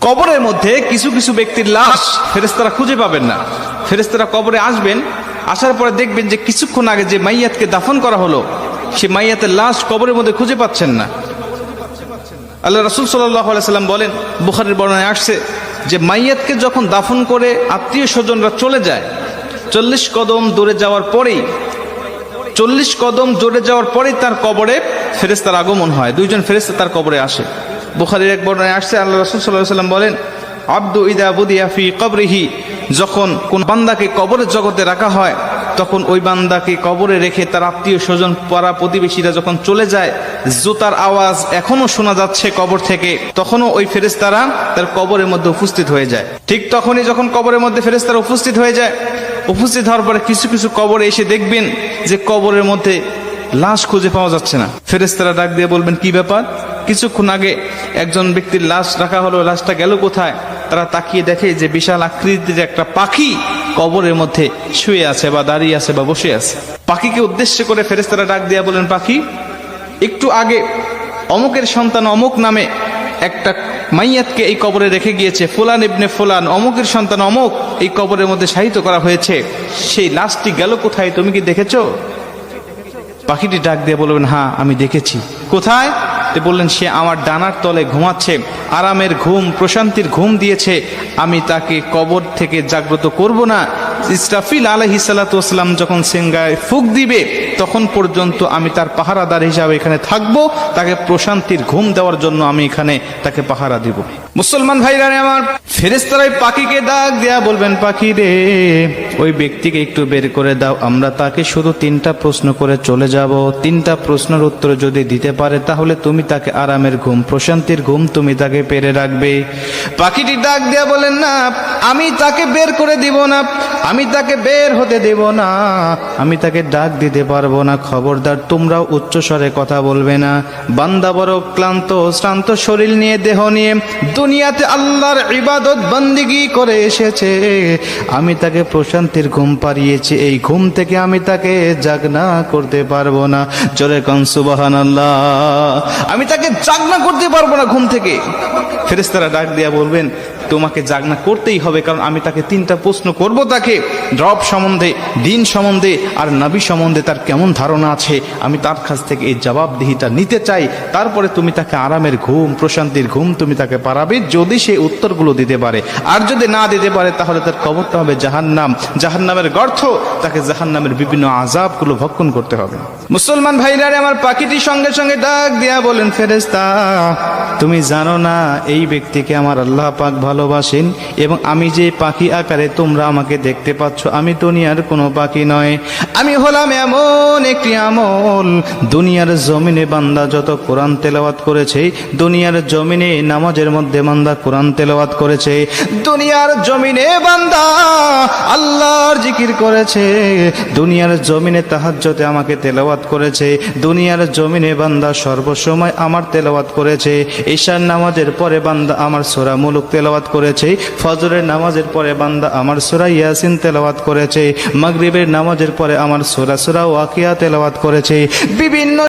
কবরের মধ্যে কিছু কিছু ব্যক্তির লাশ ফেরেশতারা খুঁজে পাবেন না। ফেরেশতারা কবরে আসবেন, আসার পরে দেখবেন যে কিছুক্ষণ আগে যে মাইয়াতকে দাফন করা হলো সে মাইয়াতের লাশ কবরের মধ্যে খুঁজে পাচ্ছেন না। আল্লাহ রাসূল সাল্লাল্লাহু আলাইহি সাল্লাম বলেন, বুখারীর বর্ণনায় আসছে যে মাইয়াতকে যখন দাফন করে আত্মীয় স্বজনরা চলে যায়, 40 কদম দূরে যাওয়ার পরেই তার কবরে ফেরেশতার আগমন হয়। দুইজন ফেরেশতা তার কবরে আসে। বুখারীর এক বর্ণনায় আসছে, আল্লাহ রাসূল সাল্লাল্লাহু আলাইহি সাল্লাম বলেন, আব্দু ইদা বুদিয়া ফি কবরিহি, যখন কোন বান্দাকে কবরের জগতে রাখা হয় তখন ওই বান্দাকে কবরে রেখে তার আত্মীয় স্বজন পাড়া প্রতিবেশীরা যখন চলে যায়, জুতার আওয়াজ এখনো শোনা যাচ্ছে কবর থেকে, তখনও ওই ফেরেশতারা তার কবরের মধ্যে উপস্থিত হয়ে যায়। ঠিক তখনই যখন কবরের মধ্যে ফেরেশতারা উপস্থিত হয়ে যায়, উপস্থিত হওয়ার পরে কিছু কিছু কবরে এসে দেখবেন যে কবরের মধ্যে লাশ খুঁজে পাওয়া যাচ্ছে না। ফেরেশতারা ডাক দিয়ে বলবেন, কি ব্যাপার? কিছুক্ষণ আগে একজন ব্যক্তির লাশ রাখা হলো, লাশটা গেল কোথায়? তারা তাকিয়ে দেখে যে বিশাল আকৃতির একটা পাখি কবরের মধ্যে শুয়ে আছে বা দাঁড়িয়ে আছে বা বসে আছে। পাখিকে উদ্দেশ্য করে ফেরেশতারা ডাক দিয়ে বলেন, পাখি, একটু আগে অমুকের সন্তান অমুক নামে একটা মাইয়াতকে এই কবরে রেখে গিয়েছে, ফুলান ইবনে ফুলান, অমুকের সন্তান অমুক এই কবরের মধ্যে শায়িত করা হয়েছে, সেই লাশটি গেল কোথায়? তুমি কি দেখেছো? পাখিটি ডাক দিয়ে বলবেন, হ্যাঁ আমি দেখেছি। কোথায়? বললেন, সে আমার ডানার তলে ঘুমাচ্ছে, আরামের ঘুম, প্রশান্তির ঘুম দিয়েছে, আমি তাকে কবর থেকে জাগ্রত করব না। ইসরাফিল আলাইহিস সালাতু ওয়াস সালাম যখন সিংহায় ফুঁক দিবে তখন পর্যন্ত আমি তার পাহারাদার হিসাবে এখানে থাকব, তাকে প্রশান্তির ঘুম দেওয়ার জন্য আমি এখানে তাকে পাহারা দিব। মুসলমান ভাইরা আমার, ফেরেশতারা পাখিকে ডাক দেয়া বলবেন, পাখি রে, ওই ব্যক্তিকে একটু বের করে দাও, আমরা তাকে শুধু 3টা প্রশ্ন করে চলে যাব। 3টা প্রশ্নের উত্তর যদি দিতে পারে তাহলে তুমি তাকে আরামের ঘুম, প্রশান্তির ঘুম তুমি তাকে পেরে রাখবে। পাখিটি ডাক দেয়া বলেন, না, আমি তাকে বের করে দিব না, আমি তাকে বের হতে দেব না, আমি তাকে ডাক দিতে পারবো না। খবরদার, তোমরাও উচ্চ স্বরে কথা বলবে না। বান্দা বড় ক্লান্ত শ্রান্ত শরীর নিয়ে, দেহ নিয়ে দুনিয়াতে আল্লাহর ইবাদত বন্দেগী করে এসেছে, আমি তাকে প্রশান্তির ঘুম পাড়িয়েছি, এই ঘুম থেকে আমি তাকে জাগনা করতে পারবো না। জোরে কোন সুবহানাল্লাহ। আমি তাকে জাগনা করতে পারবো না ঘুম থেকে। ফেরেশতারা ডাক দিয়া বলবেন, তোমাকে জাগনা করতেই হবে, কারণ আমি তাকে 3টা প্রশ্ন করব, তাকে রব সম্বন্ধে, দিন সম্বন্ধে আর নবী সম্বন্ধে তার কেমন ধারণা আছে, আমি তার কাছ থেকে এই জবাবদিহিটা নিতে চাই। তারপরে তুমি তাকে আরামের ঘুম, প্রশান্তির ঘুম তুমি তাকে পারাবে, যদি সে উত্তরগুলো দিতে পারে। আর যদি না দিতে পারে তাহলে তার কবরটা হবে জাহান্নাম, জাহান্নামের গর্ত, তাকে জাহান্নামের বিভিন্ন আযাবগুলো ভক্ষণ করতে হবে। মুসলমান ভাইরা আমার, পাখিটি সঙ্গে সঙ্গে ডাক দিয়া বলেন, ফেরেশতা, তুমি জানো না এই ব্যক্তিকে আমার আল্লাহ পাক ভালোবাসেন, এবং আমি যে পাখি আকারে তোমরা আমাকে দেখতে পাচ্ছ, আমি দুনিয়ার কোনো পাখি নয়, আমি হলাম এমন একটি আমল। দুনিয়ার জমিনে বান্দা যত কোরআন তেলাওয়াত করেছে, দুনিয়ার জমিনে নামাজের মধ্যে বান্দা কোরআন তেলাওয়াত করেছে, দুনিয়ার জমিনে বান্দা আল্লাহর জিকির করেছে, দুনিয়ার জমিনে তাহাজ্জুদে আমাকে তেলাওয়াত করেছে, দুনিয়ার জমিনে বান্দা সর্বসময় আমার তেলাওয়াত করেছে, ঈশার নামাজের পরে বান্দা আমার সূরা মুলুক তেলাওয়াত করেছে, ফজরের নামাজের পরে বান্দা আমার সূরা ইয়াসিন তেলাওয়াত করেছে, মাগরিবের নামাজের পরে আমার সূরা ওয়াকিয়া তেলাওয়াত করেছে, বিভিন্ন